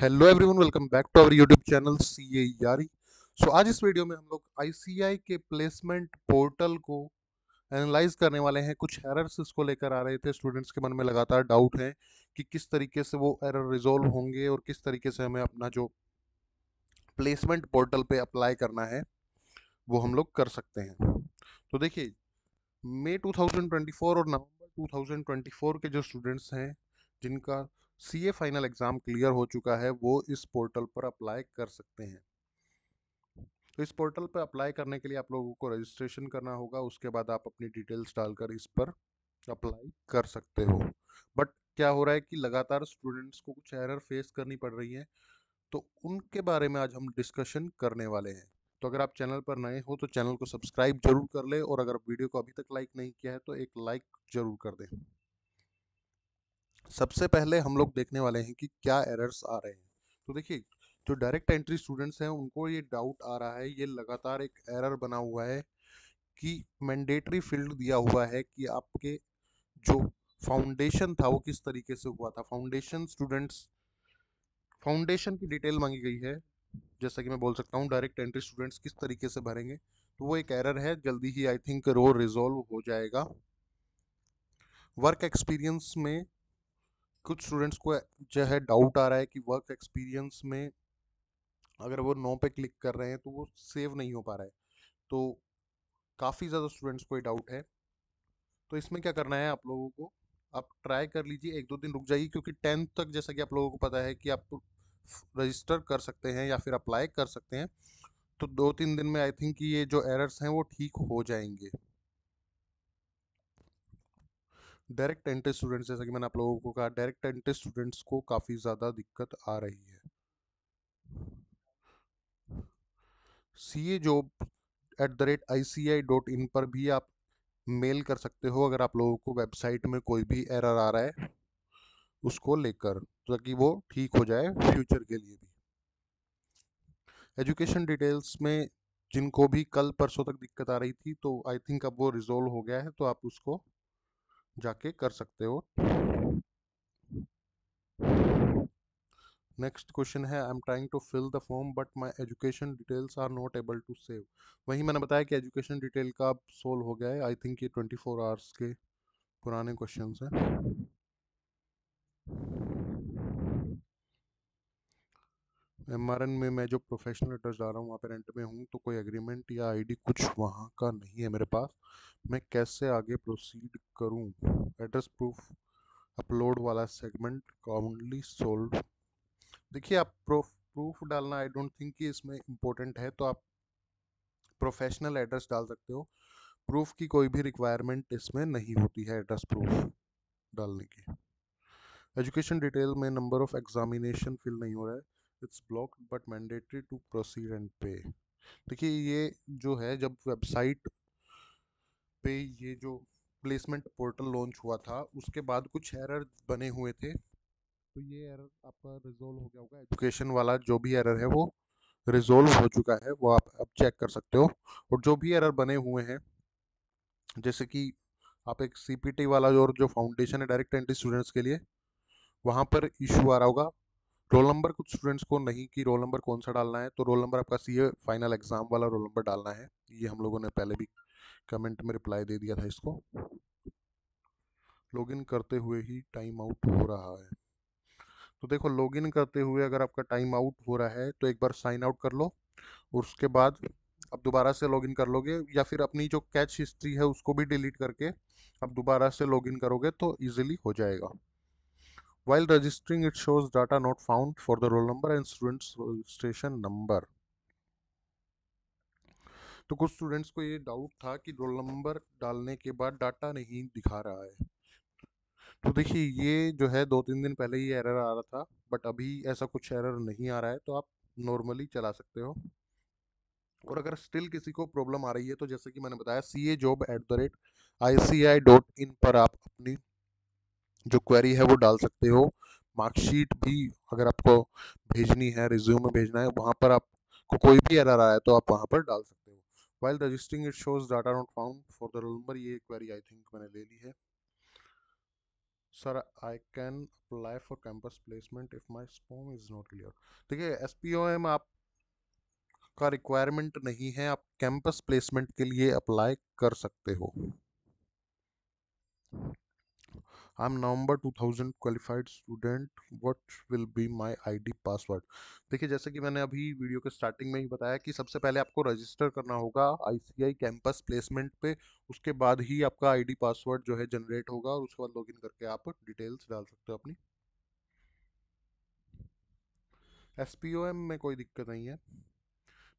Hello everyone, welcome back to our YouTube channel CA Yaari. आज इस video में हम लोग आईसीआई के प्लेसमेंट पोर्टल को एनालाइज करने वाले हैं। कुछ एरर्स इसको लेकर आ रहे थे, स्टूडेंट्स के मन में लगातार डाउट है कि किस तरीके से वो एरर रिजोल्व होंगे और किस तरीके से हमें अपना जो प्लेसमेंट पोर्टल पे अप्लाई करना है वो हम लोग कर सकते हैं। तो देखिए, मई 2024 और नवंबर 2024 के जो स्टूडेंट्स हैं जिनका सीए फाइनल एग्ज़ाम क्लियर हो चुका है, वो इस पोर्टल पर अप्लाई कर सकते हैं। तो इस पोर्टल पर अप्लाई करने के लिए आप लोगों को रजिस्ट्रेशन करना होगा। उसके बाद आप अपनी डिटेल्स डालकर इस पर अप्लाई कर सकते हो। बट क्या हो रहा है कि लगातार स्टूडेंट्स को कुछ एरर फेस करनी पड़ रही है, तो उनके बारे में आज हम डिस्कशन करने वाले हैं। तो अगर आप चैनल पर नए हो तो चैनल को सब्सक्राइब जरूर कर ले, और अगर वीडियो को अभी तक लाइक नहीं किया है तो एक लाइक जरूर कर दें। सबसे पहले हम लोग देखने वाले हैं कि क्या एरर्स आ रहे हैं। तो देखिए, जो डायरेक्ट एंट्री स्टूडेंट्स हैं उनको ये डाउट आ रहा है, ये लगातार एक एरर बना हुआ है कि मैंडेटरी फील्ड दिया हुआ है कि आपके जो फाउंडेशन था वो किस तरीके से हुआ था। फाउंडेशन की डिटेल मांगी गई है। जैसा कि मैं बोल सकता हूँ, डायरेक्ट एंट्री स्टूडेंट्स किस तरीके से भरेंगे, तो वो एक एरर है। जल्दी ही आई थिंक रो रिजॉल्व हो जाएगा। वर्क एक्सपीरियंस में कुछ स्टूडेंट्स को जो है डाउट आ रहा है कि वर्क एक्सपीरियंस में अगर वो नो पे क्लिक कर रहे हैं तो वो सेव नहीं हो पा रहा है। तो काफ़ी ज़्यादा स्टूडेंट्स को ये डाउट है। तो इसमें क्या करना है आप लोगों को, आप ट्राई कर लीजिए, एक दो दिन रुक जाइए, क्योंकि 10th तक जैसा कि आप लोगों को पता है कि आप रजिस्टर कर सकते हैं या फिर अप्लाई कर सकते हैं। तो 2-3 दिन में आई थिंक ये जो एरर्स हैं वो ठीक हो जाएंगे। डायरेक्ट एंट्री स्टूडेंट्स, जैसा कि मैंने आप लोगों को कहा, डायरेक्ट एंट्री स्टूडेंट्स को काफ़ी ज़्यादा दिक्कत आ रही है। CA job@ICI.in पर भी आप मेल कर सकते हो अगर आप लोगों को वेबसाइट में कोई भी एरर आ रहा है उसको लेकर, ताकि वो ठीक हो जाए फ्यूचर के लिए भी। एजुकेशन डिटेल्स में जिनको भी कल परसों तक दिक्कत आ रही थी, तो आई थिंक अब वो रिजोल्व हो गया है, तो आप उसको जाके कर सकते हो। नेक्स्ट क्वेश्चन है, I am trying to fill the form but my education details are not able to save. वही मैंने बताया कि एजुकेशन डिटेल का अब सोल्व हो गया है। आई थिंक ये 24 आवर्स के पुराने क्वेश्चंस हैं। एमआरएन में मैं जो प्रोफेशनल एड्रेस डाल रहा हूँ वहाँ पे रेंट में हूँ, तो कोई एग्रीमेंट या आईडी कुछ वहाँ का नहीं है मेरे पास। मैं कैसे आगे प्रोसीड करूँ? एड्रेस प्रूफ अपलोड वाला सेगमेंट कॉमनली सोल्व। देखिए, आप प्रूफ डालना आई डोंट थिंक कि इसमें इम्पोर्टेंट है, तो आप प्रोफेशनल एड्रेस डाल सकते हो। प्रूफ की कोई भी रिक्वायरमेंट इसमें नहीं होती है एड्रेस प्रूफ डालने की। एजुकेशन डिटेल में नंबर ऑफ एग्जामिनेशन फिल नहीं हो रहा है, it's blocked but mandatory to proceed and pay. देखिए, ये जो है, जब वेबसाइट पे ये जो प्लेसमेंट पोर्टल लॉन्च हुआ था उसके बाद कुछ एरर बने हुए थे, तो ये एरर आपका रिजोल्व हो गया होगा। एजुकेशन वाला जो भी एरर है वो रिजोल्व हो चुका है, वो आप अब चेक कर सकते हो। और जो भी एरर बने हुए हैं, जैसे कि आप एक सीपीटी वाला जो फाउंडेशन है डायरेक्ट एंट्री स्टूडेंट्स के लिए, वहाँ पर इशू आ रहा होगा। रोल नंबर कुछ स्टूडेंट्स को नहीं कि रोल नंबर कौन सा डालना है, तो रोल नंबर आपका सीए फाइनल एग्जाम वाला रोल नंबर डालना है। ये हम लोगों ने पहले भी कमेंट में रिप्लाई दे दिया था इसको। लॉगिन करते हुए ही टाइम आउट हो रहा है। तो देखो, लॉगिन करते हुए अगर आपका टाइम आउट हो रहा है तो एक बार साइन आउट कर लो, और उसके बाद आप दोबारा से लॉगिन कर लोगे, या फिर अपनी जो कैच हिस्ट्री है उसको भी डिलीट करके आप दोबारा से लॉगिन करोगे तो इजीली हो जाएगा। While registering, it shows data not found for the roll number and student's registration number. तो कुछ स्टूडेंट्स को ये डाउट था कि रोल नंबर डालने के बाद डाटा नहीं दिखा रहा है। तो देखिए, ये जो है 2-3 दिन पहले ही एरर आ रहा था, बट अभी ऐसा कुछ एरर नहीं आ रहा है, तो आप नॉर्मली चला सकते हो। और अगर स्टिल किसी को प्रॉब्लम आ रही है, तो जैसे कि मैंने बताया, CA job@ICI.in पर आप अपनी जो क्वेरी है वो डाल सकते हो। मार्कशीट भी अगर आपको भेजनी है, रिज्यूम भेजना है, वहाँ पर आपको कोई भी एरर आया है तो आप वहाँ पर डाल सकते हो। While registering it shows data not found for the roll number, ये क्वेरी आई थिंक मैंने ले ली है। Sir I can apply for campus placement if my SPOM is not clear. देखिए SPOM आपका रिक्वायरमेंट नहीं है, आप कैंपस प्लेसमेंट के लिए अप्लाई कर सकते हो। I am November 2000 qualified student, what will be my ID password. देखिए जैसे कि मैंने अभी वीडियो के स्टार्टिंग में ही बताया कि सबसे पहले आपको रजिस्टर करना होगा ICI कैंपस प्लेसमेंट पे, उसके बाद ही आपका आईडी पासवर्ड जो है जनरेट होगा और उसके बाद लॉगिन करके आप डिटेल्स डाल सकते हो अपनी। SPOM में कोई दिक्कत नहीं है।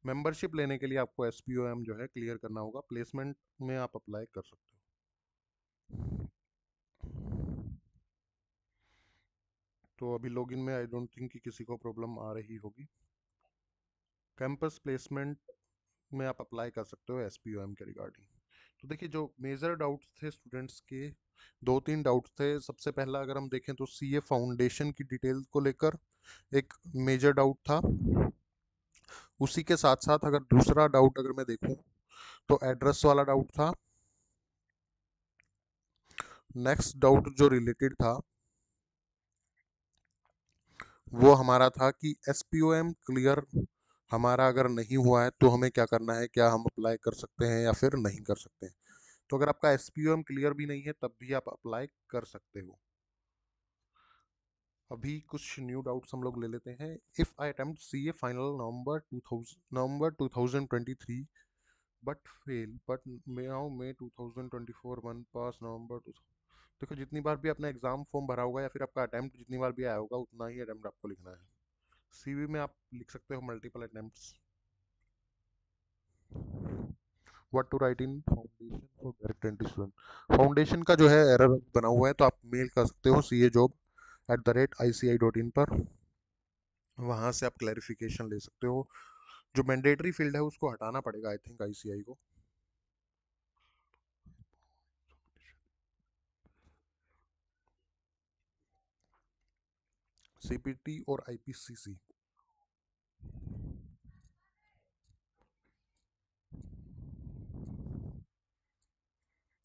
मेंबरशिप लेने के लिए आपको SPOM जो है क्लियर करना होगा, प्लेसमेंट में आप अप्लाई कर सकते हो। तो अभी लॉगिन में आई डोंट थिंक कि किसी को प्रॉब्लम आ रही होगी। कैंपस प्लेसमेंट में आप अप्लाई कर सकते हो SPOM के रिगार्डिंग। तो देखिए जो मेजर डाउट्स थे स्टूडेंट्स के, दो तीन डाउट्स थे। सबसे पहला अगर हम देखें तो CA फाउंडेशन की डिटेल को लेकर एक मेजर डाउट था। उसी के साथ साथ अगर दूसरा डाउट अगर मैं देखूं तो एड्रेस वाला डाउट था। नेक्स्ट डाउट जो रिलेटेड था वो हमारा था कि SPOM क्लियर हमारा अगर नहीं हुआ है तो हमें क्या करना है, क्या हम अप्लाई कर सकते हैं या फिर नहीं कर सकते हैं। तो अगर आपका SPOM क्लियर भी नहीं है तब भी आप अप्लाई कर सकते हो। अभी कुछ न्यू डाउट्स हम लोग ले लेते हैं। If I attempt CA final November 2023 but fail but now May 2024 one pass November 2000। देखो जितनी बार भी आपने एग्जाम फॉर्म भरा होगा या फिर आपका अटेम्प्ट जितनी बार भी आया होगा उतना ही अटेम्प्ट आपको लिखना है। CV में आप लिख सकते हो multiple attempts. What to write in foundation for direct entry student. Foundation का जो है एरर बना हुआ है तो आप मेल कर सकते हो CA job@ICI.in पर, वहां से आप क्लैरिफिकेशन ले सकते हो। जो मैंडेटरी फील्ड है उसको हटाना पड़ेगा आई थिंक ICI को। CPT और IPCC।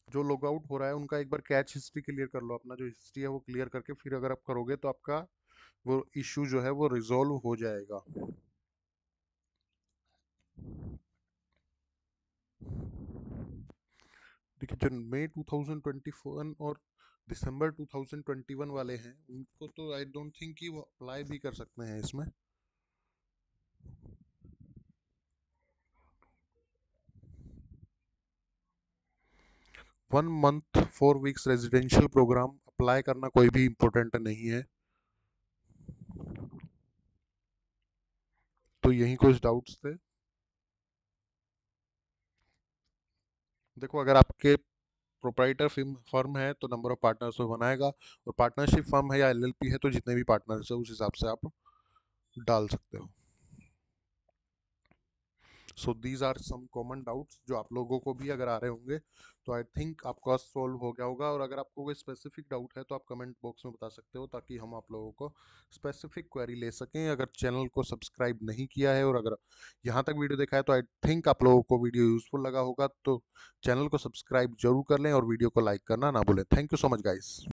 जो लॉग आउट हो रहा है उनका एक बार कैच हिस्ट्री क्लियर कर लो, अपना जो हिस्ट्री है वो क्लियर करके फिर अगर आप करोगे तो आपका वो इश्यू जो है वो रिजॉल्व हो जाएगा। देखिए जो मई 2021 और दिसंबर 2021 वाले हैं उनको तो आई डोंट थिंक कि वो अप्लाई भी कर सकते हैं इसमें। 1 month 4 weeks residential program apply करना कोई भी इम्पोर्टेंट नहीं है। तो यही कुछ डाउट्स थे। देखो अगर आपके प्रोप्राइटर फर्म है तो नंबर ऑफ पार्टनर्स वो बनाएगा, और पार्टनरशिप फर्म है या LLP है तो जितने भी पार्टनर्स है उस हिसाब से आप डाल सकते हो। So these are some common doubts जो आप लोगों को भी अगर आ रहे होंगे तो आई थिंक आपका सॉल्व हो गया होगा। और अगर आपको कोई स्पेसिफिक डाउट है तो आप कमेंट बॉक्स में बता सकते हो ताकि हम आप लोगों को स्पेसिफिक क्वेरी ले सकें। अगर चैनल को सब्सक्राइब नहीं किया है और अगर यहाँ तक वीडियो देखा है तो आई थिंक आप लोगों को वीडियो यूजफुल लगा होगा, तो चैनल को सब्सक्राइब जरूर कर लें और वीडियो को लाइक करना ना भूलें। Thank you so much guys.